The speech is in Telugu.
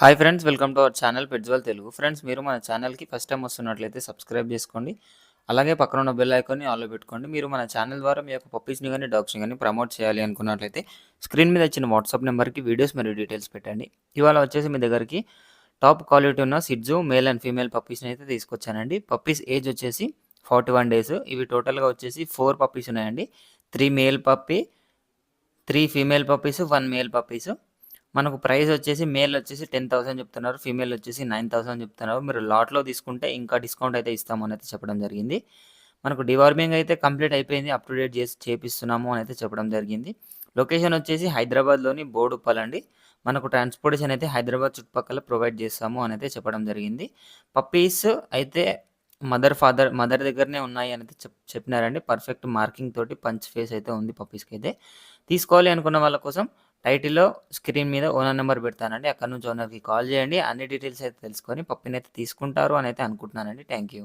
Hi friends, welcome to our channel పెట్జ్వల్ తెలుగు. ఫ్రెండ్స్, మీరు మన ఛానల్‌కి ఫస్ట్ టైమ్ వస్తున్నట్లయితే సబ్స్క్రైబ్ చేసుకోండి. అలాగే పక్కన ఉన్న బెల్ ఐకాన్‌ని ఆల్‌లో పెట్టుకోండి. మీరు మన ఛానల్ ద్వారా మీ యొక్క పప్పీస్‌ని గాని, డాగ్స్‌ని గాని ప్రమోట్ చేయాలి అనుకున్నట్లయితే స్క్రీన్ మీద ఇచ్చిన వాట్సాప్ నెంబర్‌కి వీడియోస్ మరియు డీటెయిల్స్ పెట్టండి. ఇవాళ వచ్చేసి మీ దగ్గరికి టాప్ క్వాలిటీ ఉన్న సిట్జూ మేల్ అండ్ ఫీమేల్ పప్పీస్‌ని అయితే తీసుకొచ్చానండి. పప్పీస్ ఏజ్ వచ్చేసి 41 డేస్. ఇవి టోటల్‌గా వచ్చేసి 4 పప్పీస్ ఉన్నాయండి. 3 male puppy, 3 female puppies, 1 male puppies. మనకు ప్రైస్ వచ్చేసి మేల్ వచ్చేసి 10,000 చెప్తున్నారు. ఫీమేల్ వచ్చేసి 9,000 చెప్తున్నారు. మీరు లాట్‌లో తీసుకుంటే ఇంకా డిస్కౌంట్ అయితే ఇస్తామని అయితే చెప్పడం జరిగింది. మనకు డివార్మింగ్ అయితే కంప్లీట్ అయిపోయింది. అప్ టు డేట్ చేపిస్తున్నాము అని అయితే చెప్పడం జరిగింది. లొకేషన్ వచ్చేసి హైదరాబాద్‌లోని బోడుప్పల్ అండి. మనకు ట్రాన్స్‌పోర్టేషన్ అయితే హైదరాబాద్ చుట్టుపక్కల ప్రొవైడ్ చేస్తాము అని అయితే చెప్పడం జరిగింది. పప్పీస్ అయితే మదర్ దగ్గరనే ఉన్నాయి అని అయితే చెప్పినారండి. పర్ఫెక్ట్ మార్కింగ్ తోటి పంచ్ ఫేస్ అయితే ఉంది పప్పీస్‌కైతే. తీసుకోవాలి అనుకున్న వాళ్ళ కోసం టైటిల్‌లో స్క్రీన్ మీద ఓనర్ నెంబర్ పెడతానండి. అక్కడి నుంచి ఓనర్‌కి కాల్ చేయండి. అన్ని డీటెయిల్స్ అయితే తెలుసుకొని పప్పీనైతే తీసుకుంటారు అని అయితే అనుకుంటున్నానండి. Thank you.